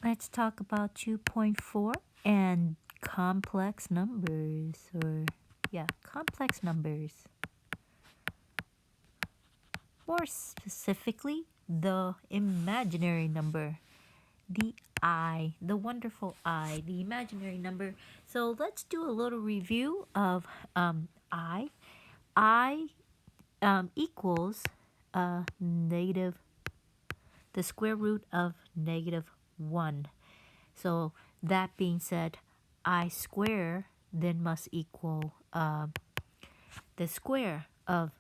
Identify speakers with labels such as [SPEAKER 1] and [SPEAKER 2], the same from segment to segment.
[SPEAKER 1] Let's talk about 2.4 and complex numbers, complex numbers. More specifically, the imaginary number, the I, the wonderful I, the imaginary number. So let's do a little review of I. I equals negative, the square root of negative 1. So that being said, I square then must equal the square of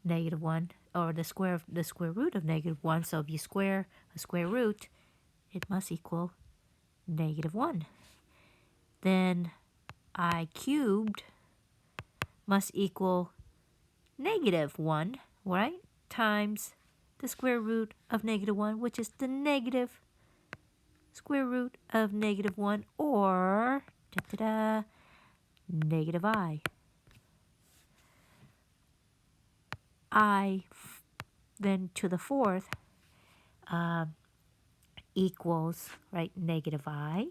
[SPEAKER 1] negative 1, or the square root of negative 1. So if you square a square root, it must equal negative 1. Then I cubed must equal negative 1, right? Times the square root of negative 1, which is the negative square root of negative 1, or negative I. I then to the fourth equals, right, negative I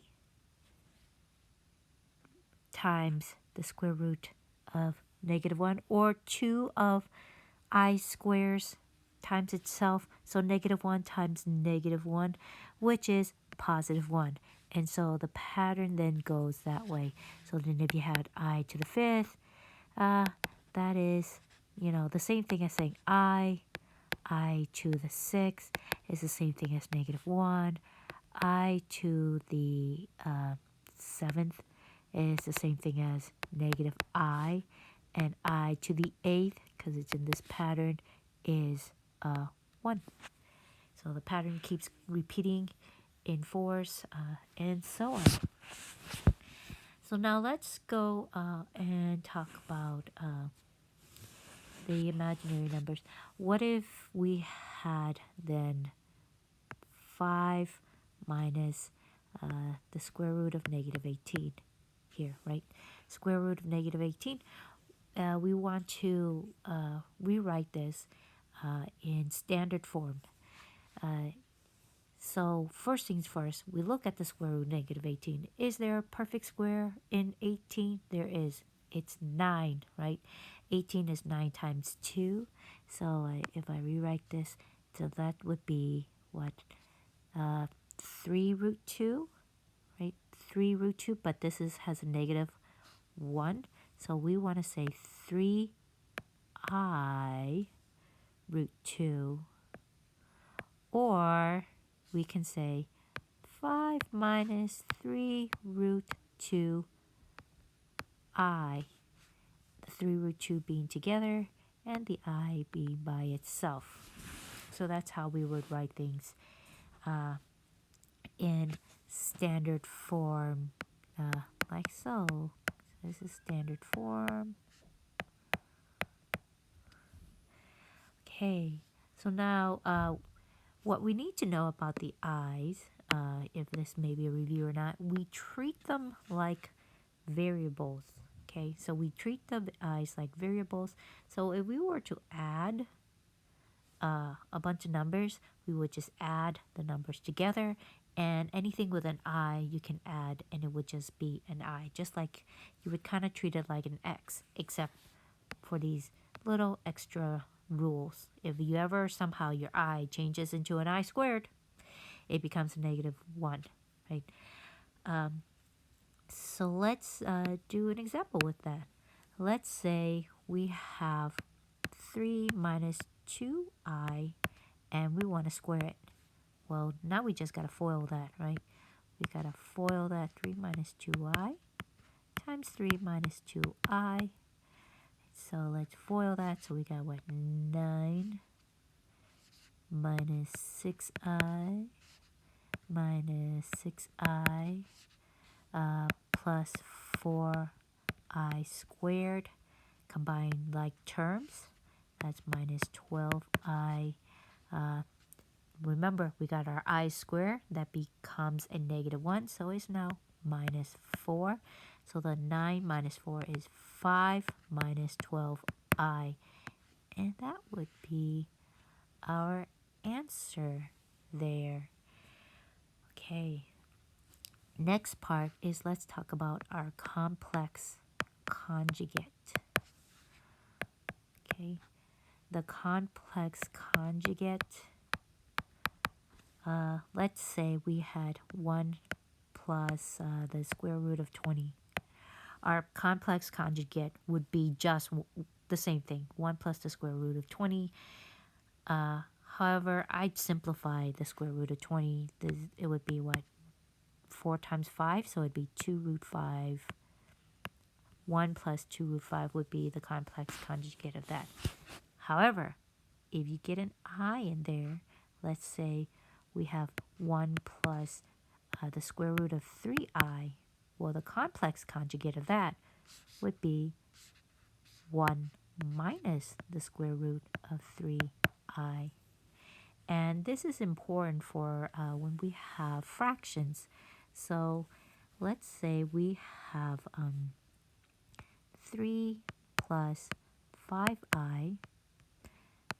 [SPEAKER 1] times the square root of negative 1, or 2 of I squares times itself. So negative 1 times negative 1, which is positive 1. And so the pattern then goes that way. So then if you had I to the fifth, that is, the same thing as saying I to the sixth is the same thing as negative 1. I to the seventh is the same thing as negative I. And I to the eighth, because it's in this pattern, is 1. So the pattern keeps repeating in fours and so on. So now let's go and talk about the imaginary numbers. What if we had then 5 minus the square root of negative 18 here, right? Square root of negative 18. We want to rewrite this in standard form. So first things first, we look at the square root of negative 18. Is there a perfect square in 18? There is. It's 9, right? 18 is 9 times 2. So if I rewrite this, so that would be what? 3 root 2, right? 3 root 2, but this has a negative 1. So we want to say 3I root 2, or we can say 5 minus 3 root 2I, the 3 root 2 being together and the I being by itself. So that's how we would write things in standard form, like so. This is standard form. Okay, so now what we need to know about the I's, if this may be a review or not, we treat them like variables. Okay, so we treat the I's like variables. So if we were to add a bunch of numbers, we would just add the numbers together, and anything with an I you can add and it would just be an I, just like you would kind of treat it like an X, except for these little extra rules. If you ever somehow your I changes into an I squared, it becomes a negative 1, right? So let's do an example with that. Let's say we have 3 minus 2I and we want to square it. Well, now we just got to FOIL that, right? We got to FOIL that 3 minus 2I times 3 minus 2I. So let's FOIL that. So we got what? 9 minus 6I minus 6I plus 4I squared. Combine like terms. That's minus 12I. Remember, we got our I squared. That becomes a negative 1. So it's now minus 4. So the 9 minus 4 is 5 minus 12I. And that would be our answer there. Okay. Next part is let's talk about our complex conjugate. Okay, the complex conjugate, let's say we had 1 plus the square root of 20. Our complex conjugate would be just the same thing, 1 plus the square root of 20. However, I'd simplify the square root of 20. It would be what? 4 times 5, so it'd be 2 root 5. 1 plus 2 root 5 would be the complex conjugate of that. However, if you get an I in there, let's say we have 1 plus the square root of 3i. Well, the complex conjugate of that would be 1 minus the square root of 3i. And this is important for when we have fractions. So let's say we have 3 plus 5i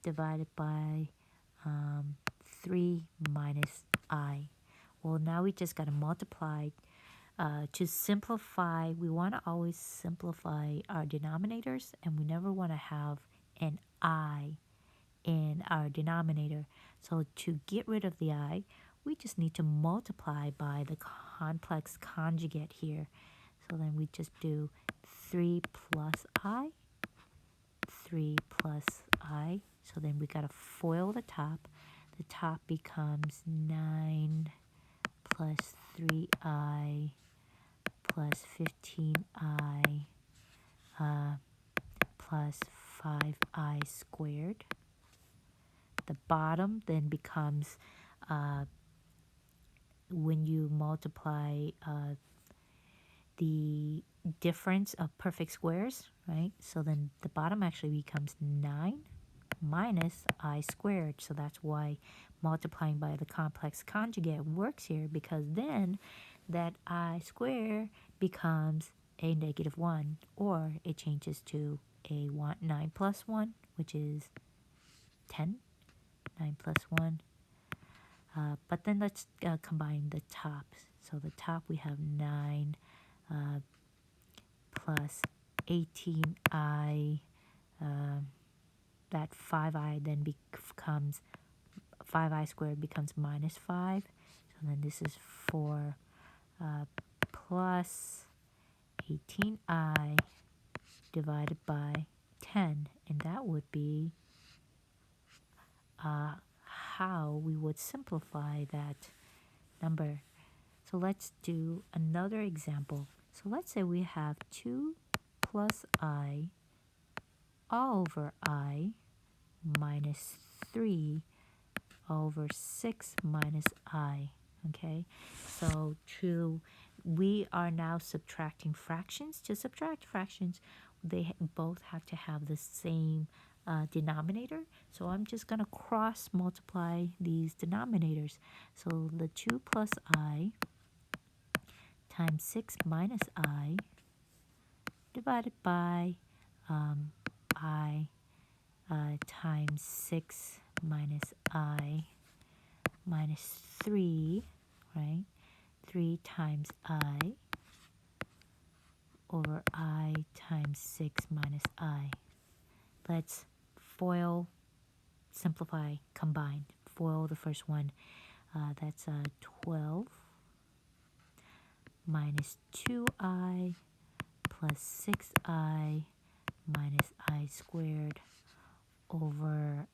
[SPEAKER 1] divided by 3 minus I. Well, now we just got to multiply. To simplify, we want to always simplify our denominators, and we never want to have an I in our denominator. So to get rid of the I, we just need to multiply by the complex conjugate here. So then we just do 3 plus I, 3 plus I. So then we got to FOIL the top. The top becomes 9 plus 3i plus 15i plus 5i squared. The bottom then becomes, when you multiply the difference of perfect squares, right? So then the bottom actually becomes 9 minus I squared. So that's why multiplying by the complex conjugate works here, because then that I squared becomes a -1, or it changes to a 9 plus 1, which is 10. 9 plus 1. But then let's combine the tops. So the top we have 9 plus 18i. That 5i then becomes 5i squared becomes minus 5. So then this is 4 plus 18i divided by 10. And that would be how we would simplify that number. So let's do another example. So let's say we have 2 plus I all over I minus 3 over 6 minus I. Okay, so we are now subtracting fractions. To subtract fractions, they both have to have the same denominator. So I'm just going to cross multiply these denominators. So the 2 plus I times 6 minus I divided by I times 6 minus I minus 3, right? 3 times I over I times 6 minus I. Let's FOIL, simplify, combine. FOIL the first one. That's 12 minus 2i plus 6i minus I squared over,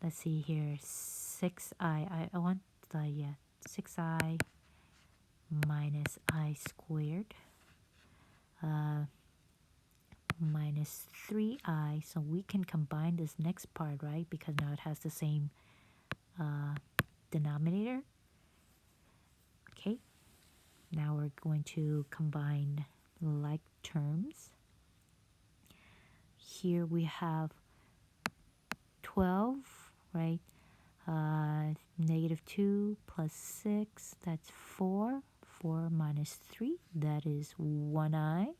[SPEAKER 1] let's see here, 6i. I want the, 6i minus I squared minus 3i. So we can combine this next part, right? Because now it has the same denominator. Okay, now we're going to combine like terms. Here we have 12, right? -2 plus 6, that's 4. 4 minus 3, that is 1i.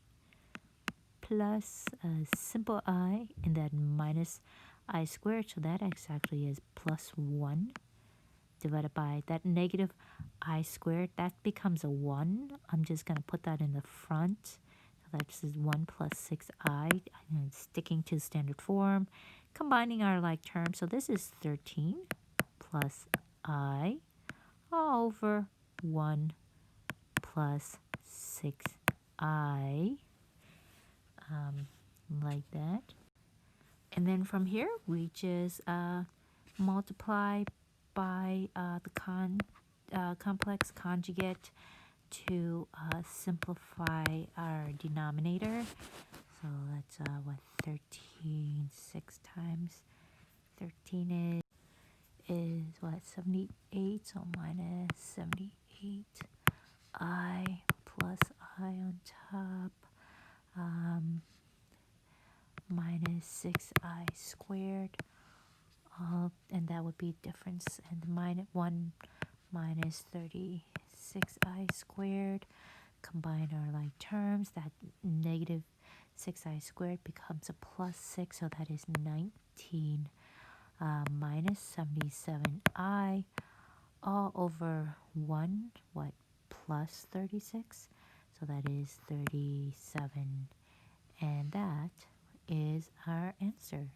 [SPEAKER 1] Plus a simple I, and then minus I squared, so that exactly is plus 1. divided by that negative I squared. That becomes a 1. I'm just going to put that in the front. So that's 1 plus 6I. And sticking to standard form. Combining our like terms. So this is 13 plus I all over 1 plus 6I. Like that. And then from here, we just multiply by the complex conjugate to simplify our denominator. So that's what 13, 6 times 13 is what, 78, so minus 78 I plus I on top, minus 6I squared, and that would be difference, and minus 1 minus 36I squared. Combine our like terms, that negative 6I squared becomes a plus 6, so that is 19 minus 77I all over 1, what, plus 36, so that is 37, and that is our answer.